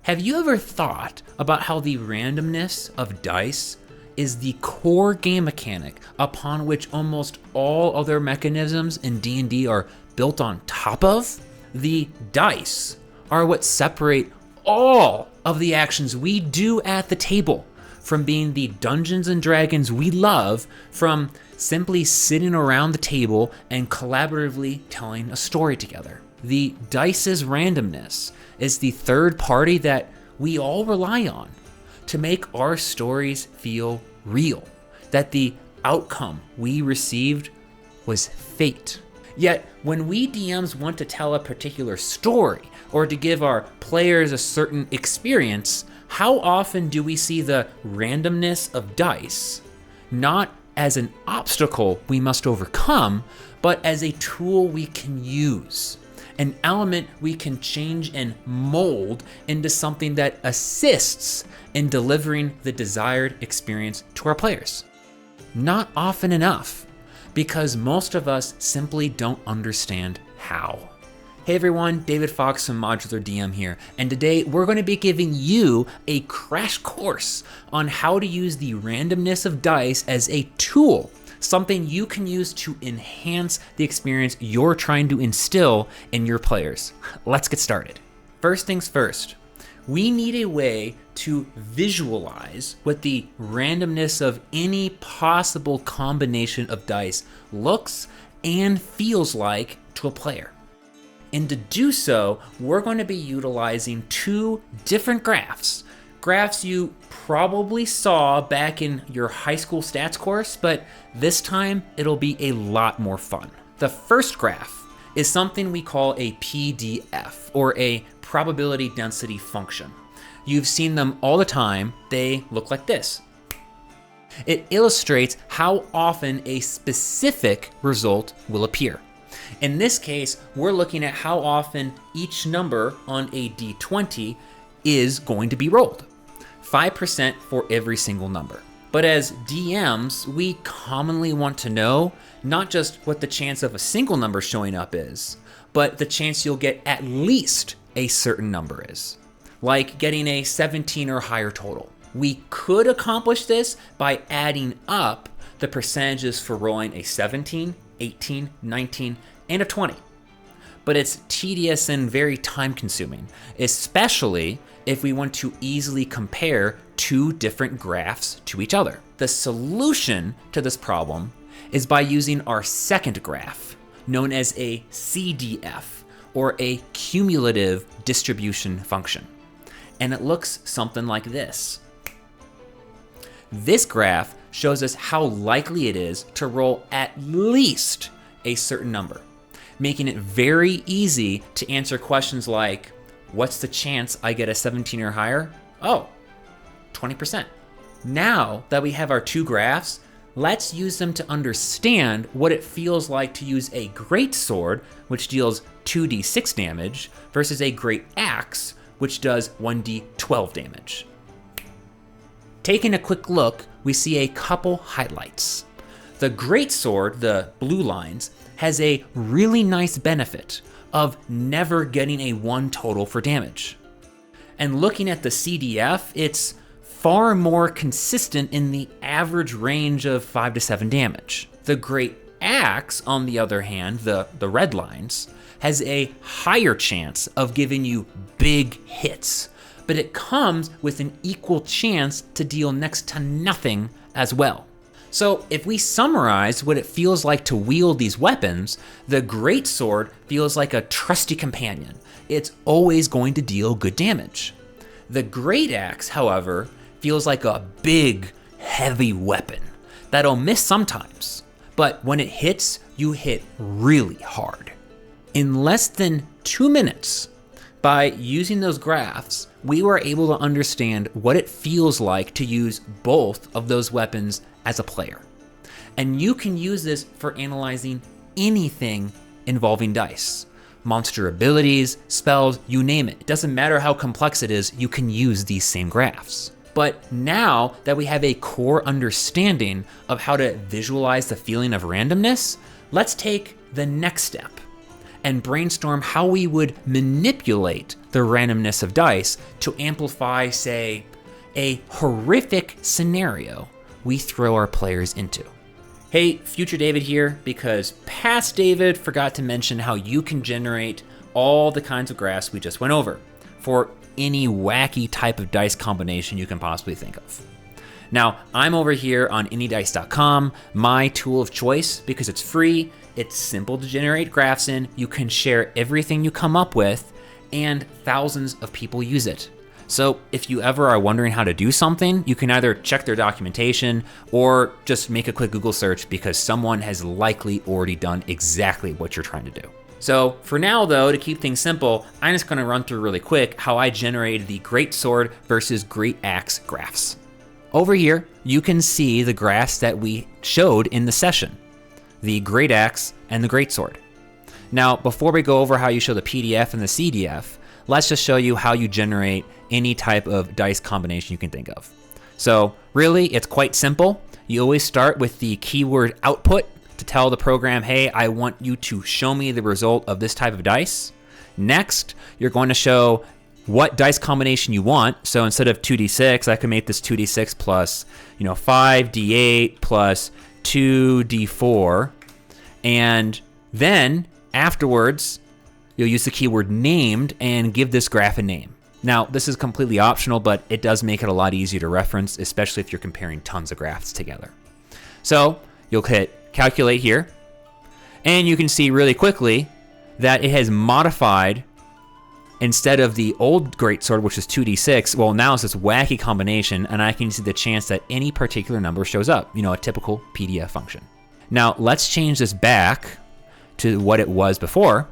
Have you ever thought about how the randomness of dice is the core game mechanic upon which almost all other mechanisms in D&D are built on top of? The dice are what separate all of the actions we do at the table from being the Dungeons and Dragons we love, from simply sitting around the table and collaboratively telling a story together. The dice's randomness is the third party that we all rely on to make our stories feel real, that the outcome we received was fate. Yet, when we DMs want to tell a particular story or to give our players a certain experience, how often do we see the randomness of dice not as an obstacle we must overcome, but as a tool we can use, an element we can change and mold into something that assists in delivering the desired experience to our players? Not often enough, because most of us simply don't understand how. Hey everyone, David Fox from Modular DM here, and today we're going to be giving you a crash course on how to use the randomness of dice as a tool, something you can use to enhance the experience you're trying to instill in your players. Let's get started. First things first, we need a way to visualize what the randomness of any possible combination of dice looks and feels like to a player. And to do so, we're going to be utilizing two different graphs you probably saw back in your high school stats course, but this time it'll be a lot more fun. The first graph is something we call a PDF, or a probability density function. You've seen them all the time. They look like this. It illustrates how often a specific result will appear. In this case, we're looking at how often each number on a D20 is going to be rolled. 5% for every single number. But as DMs, we commonly want to know not just what the chance of a single number showing up is, but the chance you'll get at least a certain number is, like getting a 17 or higher total. We could accomplish this by adding up the percentages for rolling a 17, 18, 19, and a 20. But it's tedious and very time consuming, especially if we want to easily compare two different graphs to each other. The solution to this problem is by using our second graph, known as a CDF, or a cumulative distribution function. And it looks something like this. This graph shows us how likely it is to roll at least a certain number, making it very easy to answer questions like, what's the chance I get a 17 or higher? Oh, 20%. Now that we have our two graphs, let's use them to understand what it feels like to use a Greatsword, which deals 2d6 damage, versus a Greataxe, which does 1d12 damage. Taking a quick look, we see a couple highlights. The Greatsword, the blue lines, has a really nice benefit of never getting a 1 total for damage. And looking at the CDF, it's far more consistent in the average range of 5 to 7 damage. The Greataxe, on the other hand, the red lines, has a higher chance of giving you big hits, but it comes with an equal chance to deal next to nothing as well. So if we summarize what it feels like to wield these weapons, the Greatsword feels like a trusty companion. It's always going to deal good damage. The Greataxe, however, feels like a big, heavy weapon that'll miss sometimes, but when it hits, you hit really hard. In less than 2 minutes, by using those graphs, we were able to understand what it feels like to use both of those weapons as a player. And you can use this for analyzing anything involving dice. Monster abilities, spells, you name it. It doesn't matter how complex it is, you can use these same graphs. But now that we have a core understanding of how to visualize the feeling of randomness, let's take the next step and brainstorm how we would manipulate the randomness of dice to amplify, say, a horrific scenario we throw our players into. Hey, future David here, because past David forgot to mention how you can generate all the kinds of graphs we just went over for any wacky type of dice combination you can possibly think of. Now, I'm over here on anydice.com, my tool of choice, because it's free, it's simple to generate graphs in, you can share everything you come up with, and thousands of people use it. So if you ever are wondering how to do something, you can either check their documentation or just make a quick Google search, because someone has likely already done exactly what you're trying to do. So for now though, to keep things simple, I'm just gonna run through really quick how I generated the Greatsword versus Greataxe graphs. Over here, you can see the graphs that we showed in the session, the Greataxe and the Greatsword. Now, before we go over how you show the PDF and the CDF, let's just show you how you generate any type of dice combination you can think of. So really, it's quite simple. You always start with the keyword output to tell the program, hey, I want you to show me the result of this type of dice. Next, you're going to show what dice combination you want. So instead of 2d6, I can make this 2d6 plus 5d8 plus 2d4. And then afterwards, you'll use the keyword named and give this graph a name. Now, this is completely optional, but it does make it a lot easier to reference, especially if you're comparing tons of graphs together. So you'll hit calculate here, and you can see really quickly that it has modified. Instead of the old Greatsword, which is 2d6, well, now it's this wacky combination, and I can see the chance that any particular number shows up, a typical PDF function. Now, let's change this back to what it was before.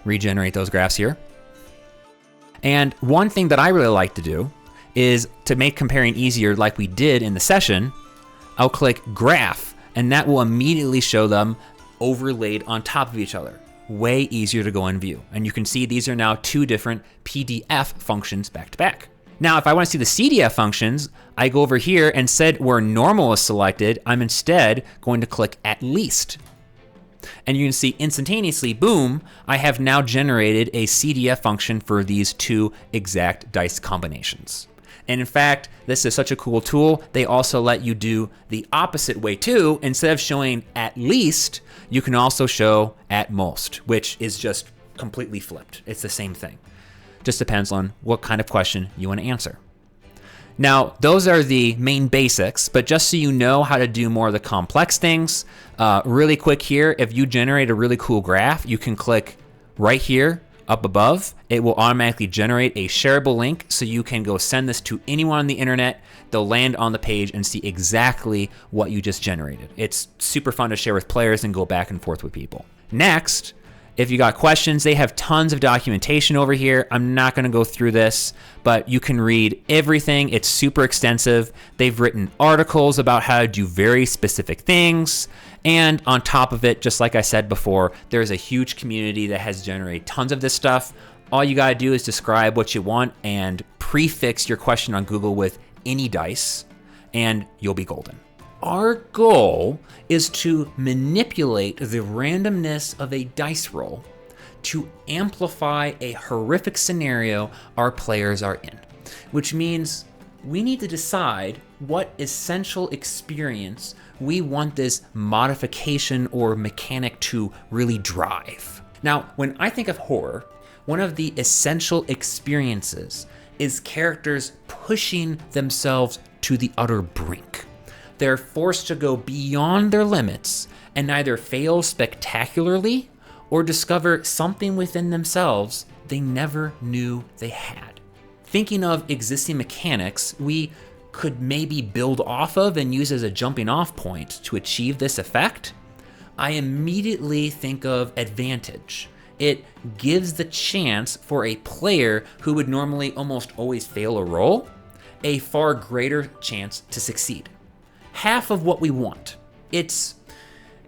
Regenerate those graphs here. And one thing that I really like to do is to make comparing easier, like we did in the session, I'll click graph, and that will immediately show them overlaid on top of each other. Way easier to go and view. And you can see these are now two different PDF functions back to back. Now, if I want to see the CDF functions, I go over here and instead where normal is selected, I'm instead going to click at least. And you can see instantaneously, boom, I have now generated a CDF function for these two exact dice combinations. And in fact, this is such a cool tool, they also let you do the opposite way too. Instead of showing at least, you can also show at most, which is just completely flipped. It's the same thing. Just depends on what kind of question you want to answer. Now, those are the main basics, but just so you know how to do more of the complex things, really quick here, if you generate a really cool graph, you can click right here up above. It will automatically generate a shareable link so you can go send this to anyone on the internet. They'll land on the page and see exactly what you just generated. It's super fun to share with players and go back and forth with people. Next, if you got questions, they have tons of documentation over here. I'm not going to go through this, but you can read everything. It's super extensive. They've written articles about how to do very specific things. And on top of it, just like I said before, there's a huge community that has generated tons of this stuff. All you got to do is describe what you want and prefix your question on Google with any dice, and you'll be golden. Our goal is to manipulate the randomness of a dice roll to amplify a horrific scenario our players are in, which means we need to decide what essential experience we want this modification or mechanic to really drive. Now, when I think of horror, one of the essential experiences is characters pushing themselves to the utter brink. They're forced to go beyond their limits and either fail spectacularly or discover something within themselves they never knew they had. Thinking of existing mechanics we could maybe build off of and use as a jumping off point to achieve this effect, I immediately think of advantage. It gives the chance for a player who would normally almost always fail a roll, a far greater chance to succeed. Half of what we want. It's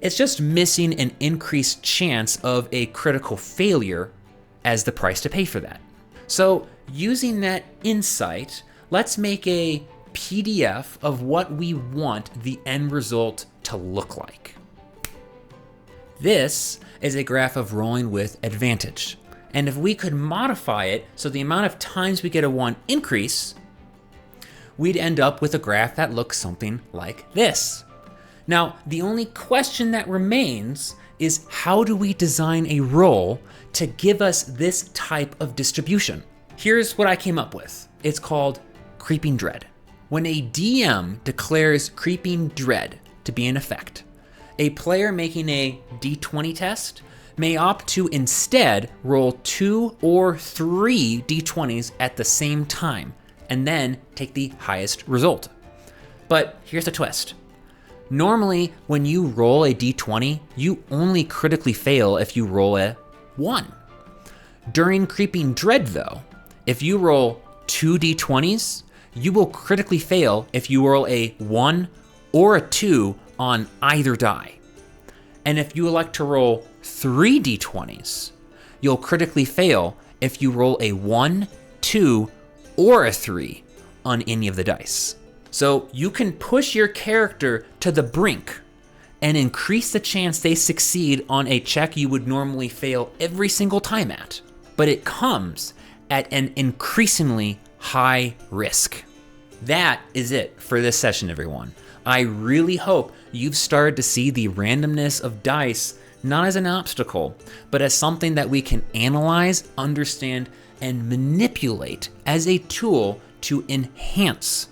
just missing an increased chance of a critical failure as the price to pay for that. So using that insight, let's make a PDF of what we want the end result to look like. This is a graph of rolling with advantage. And if we could modify it so the amount of times we get a 1 increase, we'd end up with a graph that looks something like this. Now, the only question that remains is how do we design a roll to give us this type of distribution? Here's what I came up with. It's called Creeping Dread. When a DM declares Creeping Dread to be in effect, a player making a d20 test may opt to instead roll 2 or 3 d20s at the same time, and then take the highest result. But here's the twist. Normally, when you roll a d20, you only critically fail if you roll a 1. During Creeping Dread, though, if you roll 2 d20s, you will critically fail if you roll a 1 or a 2 on either die. And if you elect to roll 3 d20s, you'll critically fail if you roll a 1, 2, or a 3 on any of the dice. So you can push your character to the brink and increase the chance they succeed on a check you would normally fail every single time at, but it comes at an increasingly high risk. That is it for this session, everyone. I really hope you've started to see the randomness of dice not as an obstacle, but as something that we can analyze, understand, and manipulate as a tool to enhance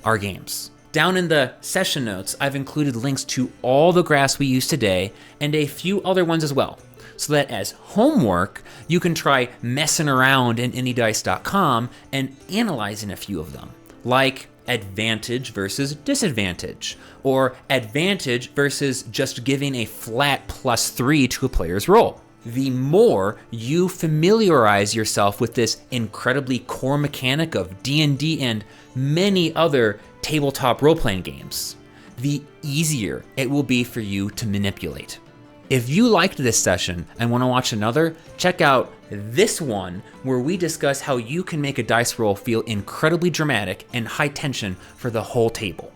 our games. Down in the session notes, I've included links to all the graphs we used today and a few other ones as well, so that as homework, you can try messing around in anydice.com and analyzing a few of them, like advantage versus disadvantage, or advantage versus just giving a flat +3 to a player's roll. The more you familiarize yourself with this incredibly core mechanic of D&D and many other tabletop role-playing games, the easier it will be for you to manipulate. If you liked this session and want to watch another, check out this one where we discuss how you can make a dice roll feel incredibly dramatic and high tension for the whole table.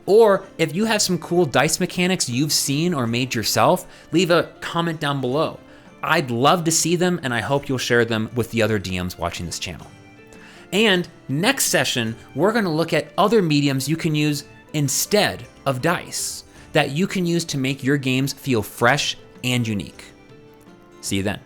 Or if you have some cool dice mechanics you've seen or made yourself, leave a comment down below. I'd love to see them, and I hope you'll share them with the other DMs watching this channel. And next session, we're going to look at other mediums you can use instead of dice that you can use to make your games feel fresh and unique. See you then.